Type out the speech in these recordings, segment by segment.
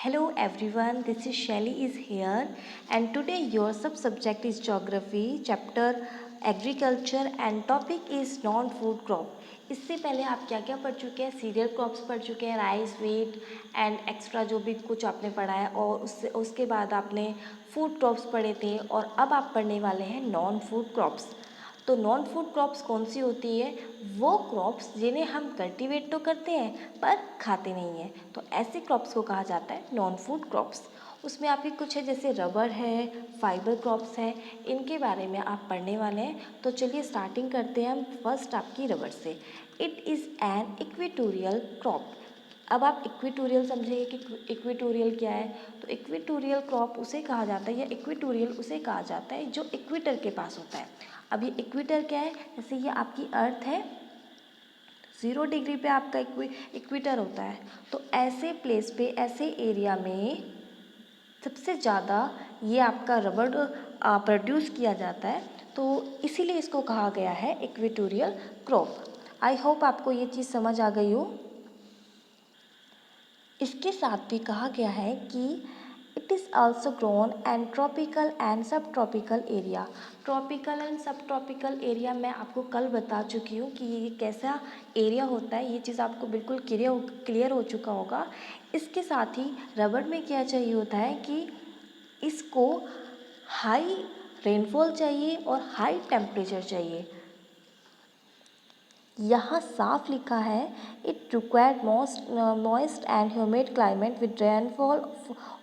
Hello everyone, this is Shelly is here and today your subject is geography, chapter agriculture and topic is non-food crop. इससे पहले आप क्या क्या पढ़ चुके हैं? सीरियल क्रॉप्स पढ़ चुके हैं, राइस, व्हीट एंड एक्स्ट्रा जो भी कुछ आपने पढ़ा है और उसके बाद आपने फूड क्रॉप्स पढ़े थे और अब आप पढ़ने वाले हैं नॉन फूड क्रॉप्स। तो नॉन फूड क्रॉप्स कौन सी होती है? वो क्रॉप्स जिन्हें हम कल्टीवेट तो करते हैं पर खाते नहीं हैं, तो ऐसे क्रॉप्स को कहा जाता है नॉन फूड क्रॉप्स। उसमें आपके कुछ है जैसे रबर है, फाइबर क्रॉप्स है, इनके बारे में आप पढ़ने वाले हैं। तो चलिए स्टार्टिंग करते हैं हम फर्स्ट आपकी रबर से। It is an equatorial crop. अब आप इक्वेटोरियल समझेंगे कि इक्वेटोरियल क्या है। तो इक्वेटोरियल क्रॉप उसे कहा जाता है या इक्वेटोरियल उसे कहा जाता है जो इक्वेटर के पास होता है। अब ये इक्वेटर क्या है? जैसे ये आपकी अर्थ है, 0 डिग्री पे आपका इक्वेटर होता है। तो ऐसे प्लेस पे, ऐसे एरिया में सबसे ज़्यादा ये आपका रबर प्रोड्यूस किया जाता है, तो इसीलिए इसको कहा गया है इक्वेटोरियल क्रॉप। आई होप आपको ये चीज़ समझ आ गई हो। इसके साथ भी कहा गया है कि it is also grown and tropical and सब ट्रॉपिकल एरिया। ट्रॉपिकल एंड सब ट्रॉपिकल एरिया मैं आपको कल बता चुकी हूँ कि ये कैसा एरिया होता है, ये चीज़ आपको बिल्कुल क्लियर हो चुका होगा। इसके साथ ही रबर में क्या चाहिए होता है कि इसको हाई रेनफॉल चाहिए और हाई टेम्परेचर चाहिए। यहाँ साफ लिखा है it required moist and humid climate with rainfall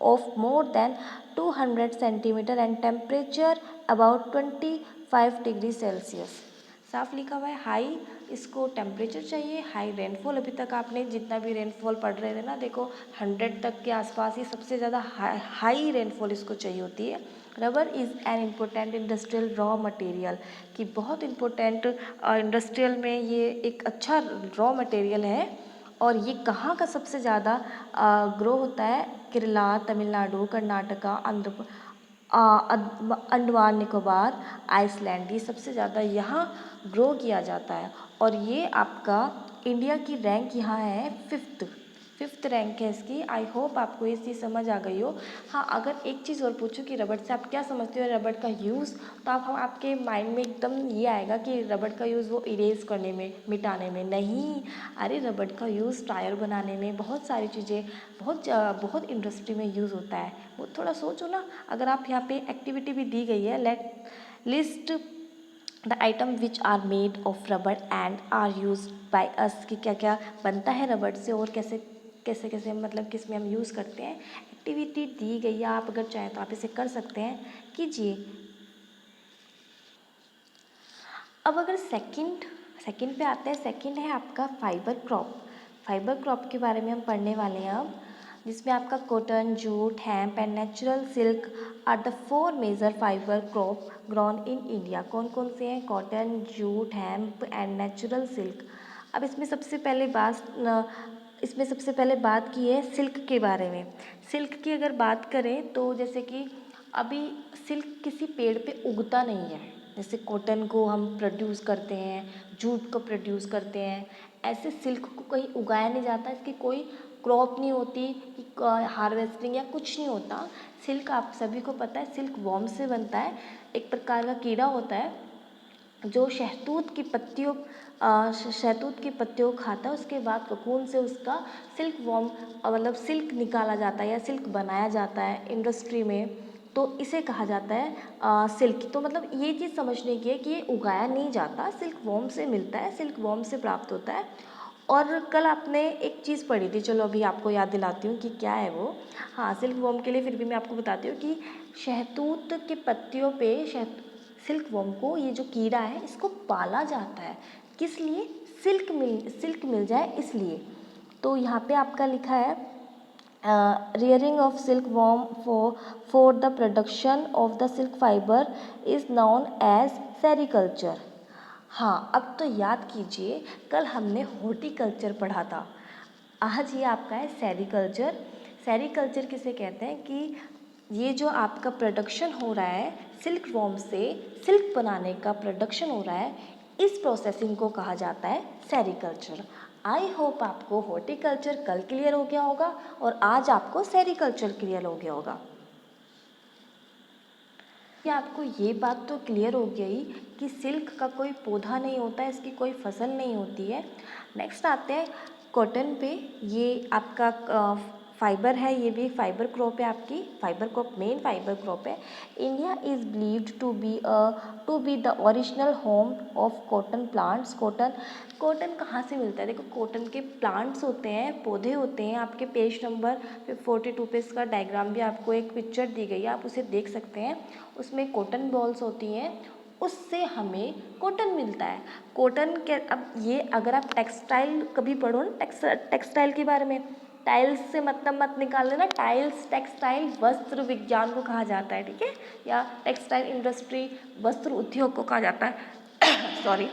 of more than 200 centimetre and temperature about 25 degree Celsius. साफ लिखा हुआ है हाई इसको टेम्परेचर चाहिए, हाई रेनफॉल। अभी तक आपने जितना भी रेनफॉल पढ़ रहे थे ना, देखो 100 तक के आसपास ही सबसे ज़्यादा हाई रेनफॉल इसको चाहिए होती है। Rubber is an important industrial raw material, कि बहुत इम्पोर्टेंट इंडस्ट्रियल में ये एक अच्छा रॉ मटेरियल है। और ये कहाँ का सबसे ज़्यादा ग्रो होता है? केरला, तमिलनाडु, कर्नाटका, अंडमान निकोबार, आइसलैंड, ये सबसे ज़्यादा यहाँ ग्रो किया जाता है। और ये आपका इंडिया की रैंक यहाँ है फिफ्थ रैंक है इसकी। आई होप आपको ये चीज़ समझ आ गई हो। हाँ, अगर एक चीज़ और पूछूं कि रबड़ से आप क्या समझते हो रबड़ का यूज़, तो हम आपके माइंड में एकदम ये आएगा कि रबड़ का यूज़ वो इरेज करने में, मिटाने में नहीं। अरे रबड़ का यूज़ टायर बनाने में, बहुत सारी चीज़ें, बहुत इंडस्ट्री में यूज़ होता है। वो थोड़ा सोचो ना, अगर आप यहाँ पे एक्टिविटी भी दी गई है, let list the item which are made of rubber and are used by us, कि क्या क्या बनता है रबड़ से और कैसे कैसे कैसे मतलब किस में हम यूज़ करते हैं। एक्टिविटी दी गई है, आप अगर चाहें तो आप इसे कर सकते हैं, कीजिए। अब अगर सेकंड पे आते हैं, सेकंड है आपका फाइबर क्रॉप। फाइबर क्रॉप के बारे में हम पढ़ने वाले हैं अब, जिसमें आपका cotton, jute, hemp and natural silk are the 4 major fibre crop grown in India. कौन कौन से हैं? Cotton, jute, hemp and natural silk. अब इसमें सबसे पहले बात की है सिल्क के बारे में। सिल्क की अगर बात करें तो जैसे कि अभी सिल्क किसी पेड़ पे उगता नहीं है। जैसे कॉटन को हम प्रोड्यूस करते हैं, जूट को प्रोड्यूस करते हैं, ऐसे सिल्क को कहीं उगाया नहीं जाता, इसकी कोई क्रॉप नहीं होती कि हार्वेस्टिंग या कुछ नहीं होता। सिल्क आप सभी को पता है सिल्क वॉर्म से बनता है। एक प्रकार का कीड़ा होता है जो शहतूत की पत्तियों को खाता है, उसके बाद कोकून से उसका सिल्क वॉर्म मतलब सिल्क निकाला जाता है या सिल्क बनाया जाता है इंडस्ट्री में, तो इसे कहा जाता है सिल्क। तो मतलब ये चीज़ समझने की है कि ये उगाया नहीं जाता, सिल्क वॉर्म से मिलता है, सिल्क वॉर्म से प्राप्त होता है। और कल आपने एक चीज़ पढ़ी थी, चलो अभी आपको याद दिलाती हूँ कि क्या है वो। हाँ, सिल्क वॉर्म के लिए फिर भी मैं आपको बताती हूँ कि शहतूत की पत्तियों पे सिल्क वॉर्म को, ये जो कीड़ा है, इसको पाला जाता है। किस लिए? सिल्क मिल जाए इसलिए। तो यहाँ पे आपका लिखा है rearing of silkworm for the production of the silk fiber is known as sericulture. हाँ, अब तो याद कीजिए, कल हमने हॉर्टिकल्चर पढ़ा था, आज ये आपका है सेरीकल्चर। सेरीकल्चर किसे कहते हैं? कि ये जो आपका प्रोडक्शन हो रहा है सिल्क वॉर्म से, सिल्क बनाने का प्रोडक्शन हो रहा है, इस प्रोसेसिंग को कहा जाता है सेरीकल्चर। आई होप आपको हॉर्टिकल्चर कल क्लियर हो गया होगा और आज आपको सेरिकल्चर क्लियर हो गया होगा। कि आपको ये बात तो क्लियर हो गई कि सिल्क का कोई पौधा नहीं होता है, इसकी कोई फसल नहीं होती है। नेक्स्ट आते हैं कॉटन पे। ये आपका फाइबर है, ये भी फाइबर क्रॉप है, आपकी fibre crop main fibre crop है। India is believed to be the original home of cotton plants. Cotton कहाँ से मिलता है? देखो, कॉटन के प्लांट्स होते हैं, पौधे होते हैं। आपके पेज नंबर 42 पे इसका डायग्राम भी आपको एक पिक्चर दी गई है, आप उसे देख सकते हैं। उसमें कॉटन बॉल्स होती हैं, उससे हमें कॉटन मिलता है। कॉटन के अब ये अगर आप टेक्सटाइल कभी पढ़ो ना, टेक्सटाइल के बारे में, टाइल्स से मतलब मत निकाल लेना। टाइल्स टेक्सटाइल वस्त्र विज्ञान को कहा जाता है, ठीक है, या टेक्सटाइल इंडस्ट्री वस्त्र उद्योग को कहा जाता है। Sorry.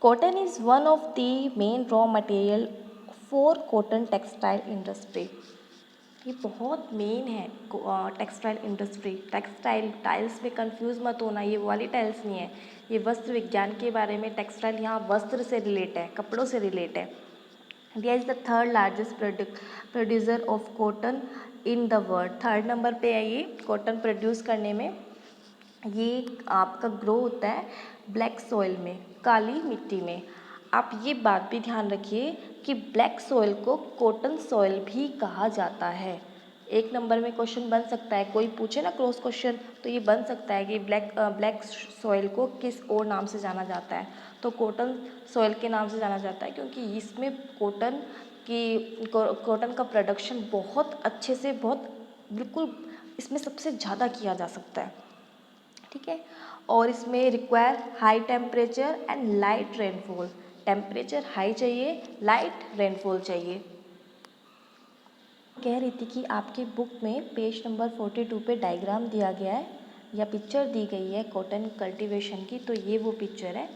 Cotton is one of the main raw material for cotton textile industry. ये बहुत मेन है टेक्सटाइल इंडस्ट्री। टेक्सटाइल टाइल्स में कंफ्यूज मत होना, ये वो वाली टाइल्स नहीं है, ये वस्त्र विज्ञान के बारे में। टेक्सटाइल यहाँ वस्त्र से रिलेट है, कपड़ों से रिलेट है। India is the third largest producer of cotton in the world. Third number पे है ये कॉटन प्रोड्यूस करने में। ये आपका ग्रो होता है ब्लैक सॉइल में, काली मिट्टी में। आप ये बात भी ध्यान रखिए कि ब्लैक सॉइल को कॉटन सॉइल भी कहा जाता है। एक नंबर में क्वेश्चन बन सकता है, कोई पूछे ना क्रॉस क्वेश्चन, तो ये बन सकता है कि ब्लैक सॉइल को किस और नाम से जाना जाता है। तो कॉटन सॉइल के नाम से जाना जाता है क्योंकि इसमें कॉटन का प्रोडक्शन बहुत अच्छे से, बहुत बिल्कुल इसमें सबसे ज़्यादा किया जा सकता है, ठीक है। और इसमें require high temperature and light rainfall. Temperature high चाहिए, लाइट रेनफॉल चाहिए। कह रही थी कि आपकी बुक में पेज नंबर 42 पे डायग्राम दिया गया है या पिक्चर दी गई है कॉटन कल्टीवेशन की, तो ये वो पिक्चर है।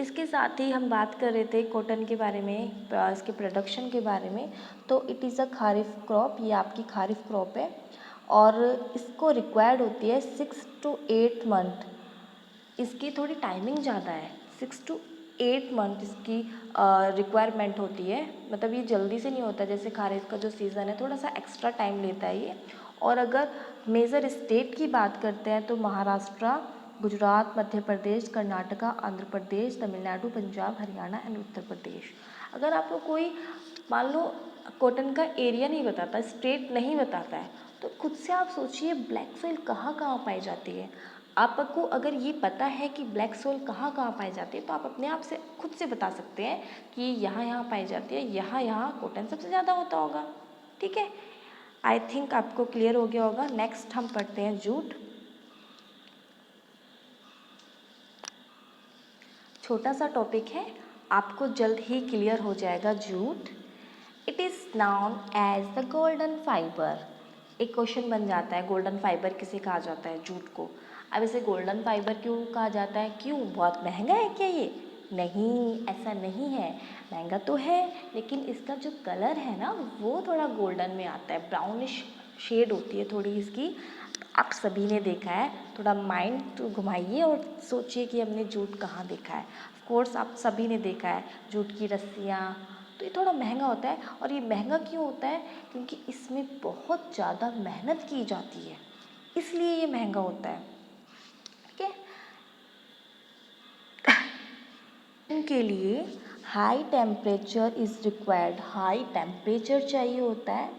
इसके साथ ही हम बात कर रहे थे कॉटन के बारे में, इसके प्रोडक्शन के बारे में। तो it is a kharif crop, ये आपकी खारिफ क्रॉप है और इसको रिक्वायर्ड होती है 6 to 8 मंथ। इसकी थोड़ी टाइमिंग ज़्यादा है, 6 to 8 मंथ इसकी रिक्वायरमेंट होती है। मतलब ये जल्दी से नहीं होता, जैसे खारिफ का जो सीज़न है थोड़ा सा एक्स्ट्रा टाइम लेता है ये। और अगर मेजर स्टेट की बात करते हैं तो महाराष्ट्र, गुजरात, मध्य प्रदेश, कर्नाटका, आंध्र प्रदेश, तमिलनाडु, पंजाब, हरियाणा एंड उत्तर प्रदेश। अगर आपको कोई मान लो कॉटन का एरिया नहीं बताता, स्टेट नहीं बताता है, तो खुद से आप सोचिए ब्लैक सोइल कहाँ कहाँ पाई जाती है। आपको अगर ये पता है कि ब्लैक सोइल कहाँ कहाँ पाई जाती है तो आप अपने आप से खुद से बता सकते हैं कि यहाँ यहाँ पाई जाती है, यहाँ यहाँ कॉटन सबसे ज़्यादा होता होगा, ठीक है। आई थिंक आपको क्लियर हो गया होगा। नेक्स्ट हम पढ़ते हैं जूट। छोटा सा टॉपिक है, आपको जल्द ही क्लियर हो जाएगा। Jute, it is known as the golden fibre. एक क्वेश्चन बन जाता है, गोल्डन फाइबर किसे कहा जाता है? जूट को। अब इसे गोल्डन फाइबर क्यों कहा जाता है? क्यों, बहुत महंगा है क्या ये? नहीं, ऐसा नहीं है, महंगा तो है लेकिन इसका जो कलर है ना वो थोड़ा गोल्डन में आता है, ब्राउनिश शेड होती है थोड़ी इसकी। आप सभी ने देखा है, थोड़ा माइंड तो घुमाइए और सोचिए कि हमने जूट कहाँ देखा है। ऑफ कोर्स आप सभी ने देखा है जूट की रस्सियाँ। तो ये थोड़ा महंगा होता है। और ये महंगा क्यों होता है? क्योंकि इसमें बहुत ज़्यादा मेहनत की जाती है, इसलिए ये महंगा होता है, ठीक है। के लिए high temperature is required, high temperature चाहिए होता है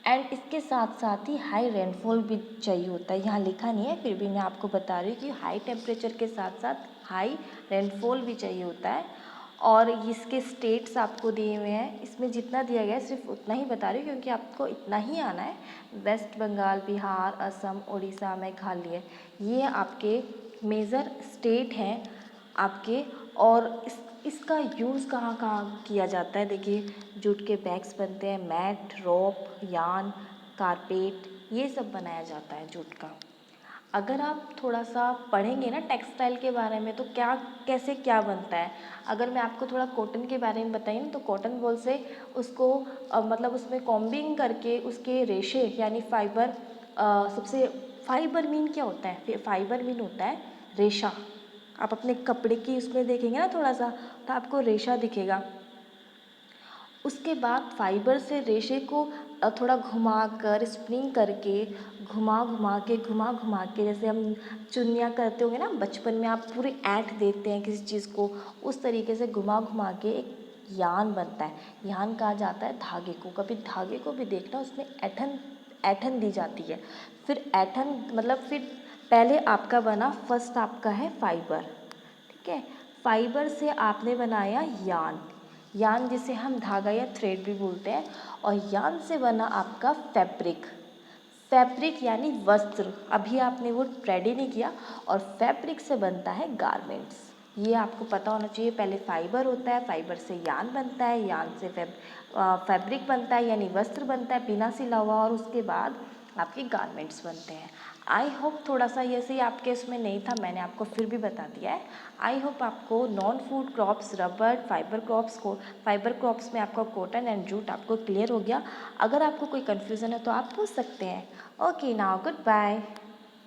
एंड इसके साथ साथ ही हाई रेनफॉल भी चाहिए होता है। यहाँ लिखा नहीं है फिर भी मैं आपको बता रही हूँ कि हाई टेम्परेचर के साथ साथ हाई रेनफॉल भी चाहिए होता है। और इसके स्टेट्स आपको दिए हुए हैं, इसमें जितना दिया गया है सिर्फ उतना ही बता रही हूँ क्योंकि आपको इतना ही आना है। वेस्ट बंगाल, बिहार, असम, उड़ीसा, मेघालय, ये आपके मेजर स्टेट हैं आपके। और इसका यूज़ कहाँ कहाँ किया जाता है? देखिए, जूट के बैग्स बनते हैं, मैट, रोप, यार्न, कारपेट, ये सब बनाया जाता है जूट का। अगर आप थोड़ा सा पढ़ेंगे ना टेक्सटाइल के बारे में तो क्या कैसे क्या बनता है। अगर मैं आपको थोड़ा कॉटन के बारे में बताई ना तो कॉटन बॉल से उसको मतलब उसमें कॉम्बिंग करके उसके रेशे यानी फाइबर, सबसे फाइबर मीन क्या होता है? फाइबर मीन होता है रेशा, आप अपने कपड़े की उसमें देखेंगे ना थोड़ा सा, तो आपको रेशा दिखेगा। उसके बाद फाइबर से रेशे को थोड़ा घुमा कर स्प्रिंग करके घुमा घुमा के जैसे हम चुन्नियाँ करते होंगे ना बचपन में, आप पूरी ऐंठ देते हैं किसी चीज़ को, उस तरीके से घुमा घुमा के एक यान बनता है। यान कहा जाता है धागे को। कभी धागे को भी देखना, उसमें ऐंठन ऐंठन दी जाती है। फिर ऐंठन मतलब फिर पहले आपका बना, फर्स्ट आपका है फाइबर, ठीक है। फाइबर से आपने बनाया यान, यान जिसे हम धागा या थ्रेड भी बोलते हैं, और यान से बना आपका फैब्रिक। फैब्रिक यानी वस्त्र, अभी आपने वो रेडी नहीं किया, और फैब्रिक से बनता है गारमेंट्स। ये आपको पता होना चाहिए। पहले फाइबर होता है, फाइबर से यान बनता है, यान से फैब्रिक बनता है यानी वस्त्र बनता है बिना सिला हुआ, और उसके बाद आपके गारमेंट्स बनते हैं। आई होप थोड़ा सा ये सही आपके इसमें नहीं था, मैंने आपको फिर भी बता दिया है। आई होप आपको non food crops, rubber, fibre crops में आपका कॉटन एंड जूट आपको क्लियर हो गया। अगर आपको कोई कन्फ्यूज़न है तो आप पूछ सकते हैं। Okay, now good bye.